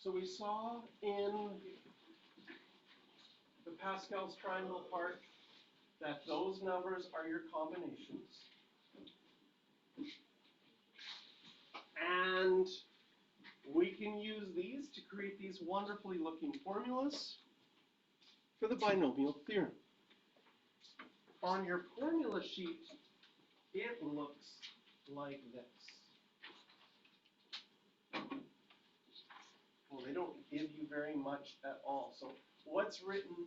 So we saw in the Pascal's triangle part that those numbers are your combinations. And we can use these to create these wonderfully looking formulas for the binomial theorem. On your formula sheet, it looks like this. Well, they don't give you very much at all. So what's written?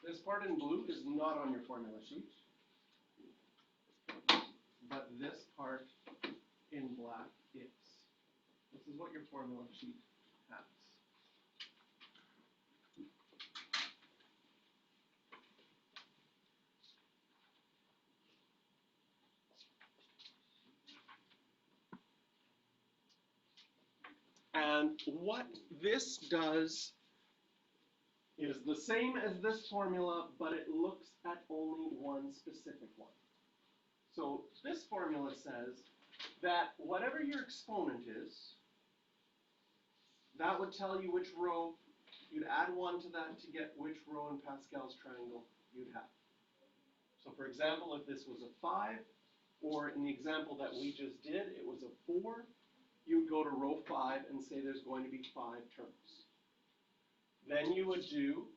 This part in blue is not on your formula sheet, but this part in black is. This is what your formula sheet has. And what this does is the same as this formula, but it looks at only one specific one. So this formula says that whatever your exponent is, that would tell you which row, you'd add 1 to that to get which row in Pascal's triangle you'd have. So for example, if this was a 5, or in the example that we just did, it was a 4, you would go to row 5 and say there's going to be 5 terms. Then you would do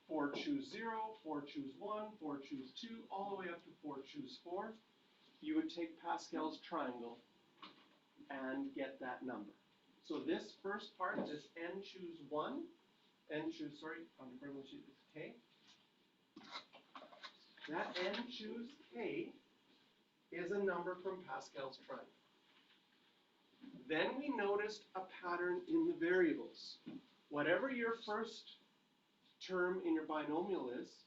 4 choose 0, 4 choose 1, 4 choose 2, all the way up to 4 choose 4. You would take Pascal's triangle and get that number. So this first part, this n choose 1, on the formula sheet is k. That n choose k is a number from Pascal's triangle. Then we noticed a pattern in the variables. Whatever your first term in your binomial is,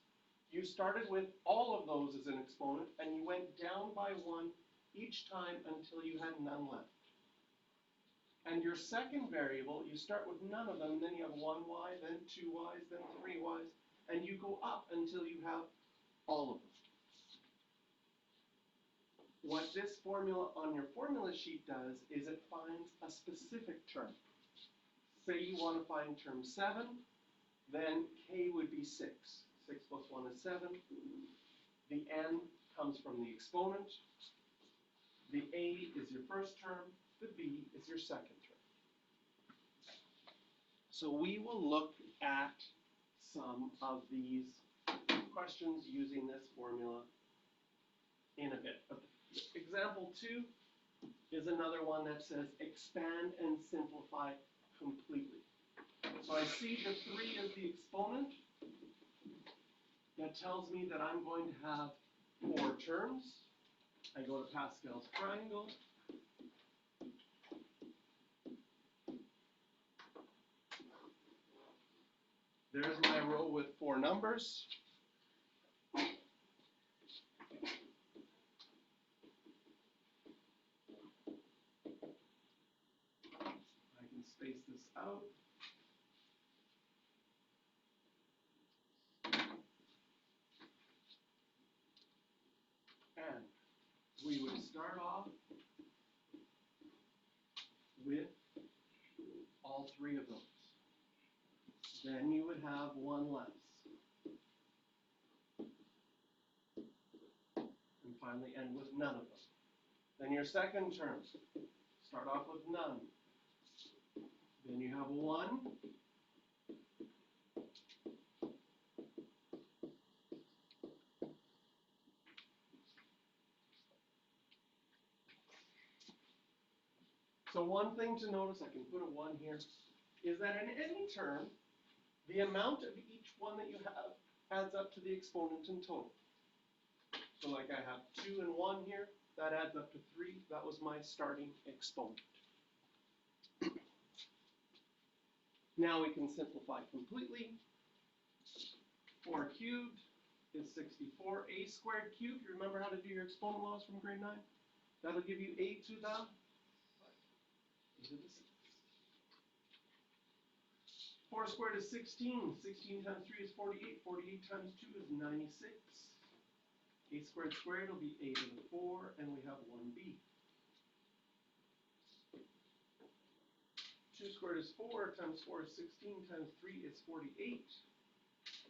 you started with all of those as an exponent, and you went down by 1 each time until you had none left. And your second variable, you start with none of them, then you have 1y, then 2y's, then 3y's, and you go up until you have all of them. What this formula on your formula sheet does is it finds a specific term. Say you want to find term 7, then k would be 6. 6 plus 1 is 7. The n comes from the exponent. The a is your first term. The b is your second term. So we will look at some of these questions using this formula in a bit. But example 2 is another one that says expand and simplify completely. So I see the 3 as the exponent. That tells me that I'm going to have 4 terms. I go to Pascal's triangle. There's my row with 4 numbers. I can space this out. And we would start off with all 3 of those. Then you would have 1 less. And finally end with none of them. Then your second term, start off with none. Then you have 1. So one thing to notice, I can put a 1 here, is that in any term, the amount of each one that you have adds up to the exponent in total. So like I have 2 and 1 here, that adds up to 3. That was my starting exponent. Now we can simplify completely. 4 cubed is 64. A squared cubed, you remember how to do your exponent laws from grade 9? That'll give you a to the 4 squared is 16. 16 times 3 is 48. 48 times 2 is 96. A squared squared will be a to the 4, and we have 1b. 2 squared is 4, times 4 is 16, times 3 is 48.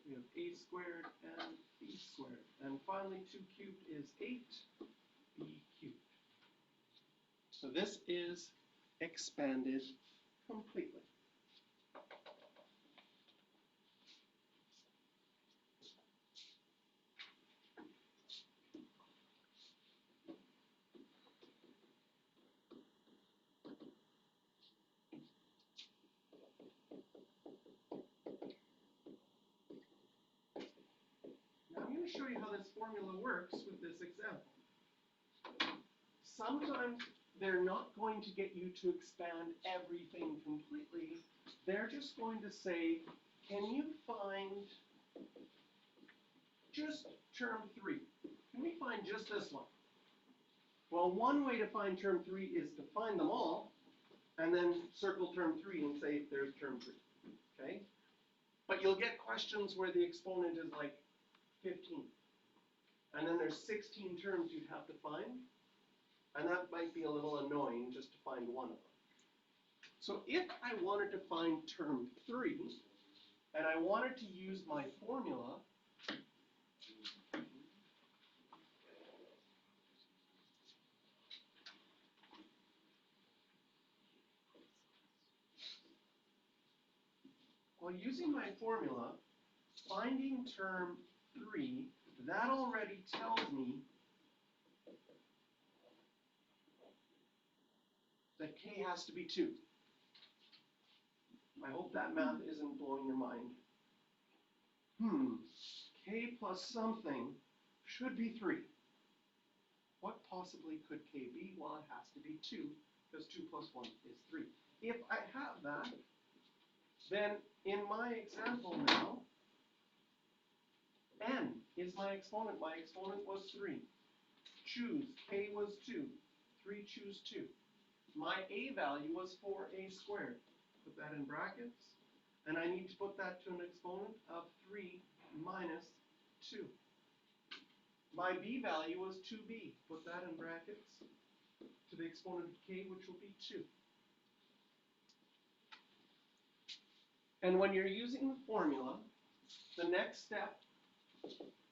We have a squared and b squared. And finally, 2 cubed is 8b cubed. So this is expanded completely. Now I'm going to show you how this formula works with this example. Sometimes they're not going to get you to expand everything completely. They're just going to say, can you find just term 3? Can we find just this one? Well, one way to find term 3 is to find them all, and then circle term 3 and say there's term 3, okay? But you'll get questions where the exponent is like 15. And then there's 16 terms you'd have to find, and that might be a little annoying just to find one of them. So if I wanted to find term 3, and I wanted to use my formula, well, using my formula, finding term 3, that already tells me that k has to be 2. I hope that math isn't blowing your mind. K plus something should be 3. What possibly could k be? Well, it has to be 2, because 2 plus 1 is 3. If I have that, then in my example now, n is my exponent. My exponent was 3. Choose, k was 2. 3 choose 2. My a value was 4a squared. Put that in brackets. And I need to put that to an exponent of 3 minus 2. My b value was 2b. Put that in brackets to the exponent of k, which will be 2. And when you're using the formula, the next step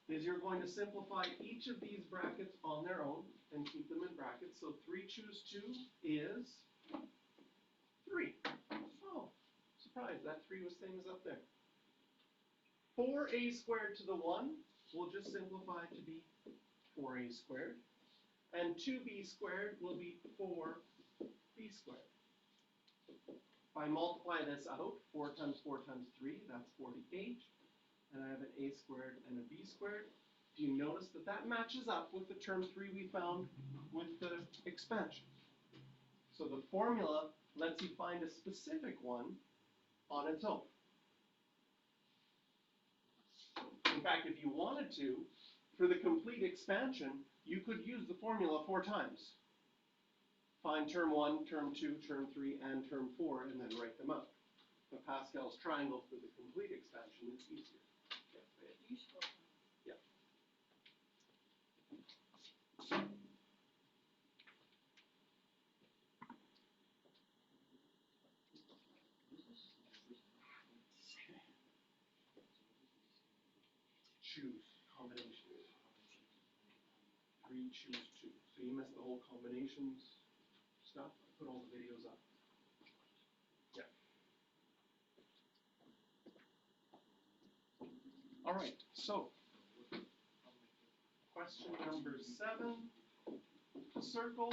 is you're going to simplify each of these brackets on their own and keep them in brackets. So 3 choose 2 is 3. Oh, surprise, that 3 was same as up there. 4a squared to the 1 will just simplify to be 4a squared. And 2b squared will be 4b squared. If I multiply this out, 4 times 4 times 3, that's 48. And I have an a squared and a b squared. Do you notice that that matches up with the term 3 we found with the expansion? So the formula lets you find a specific one on its own. In fact, if you wanted to, for the complete expansion, you could use the formula 4 times. Find term 1, term 2, term 3, and term 4, and then write them out. But Pascal's triangle for the complete expansion is easier. Useful. Yeah. Choose combinations. 3 choose 2. So you missed the whole combinations stuff. I put all the videos up. Yeah. All right. So question number 7. Circle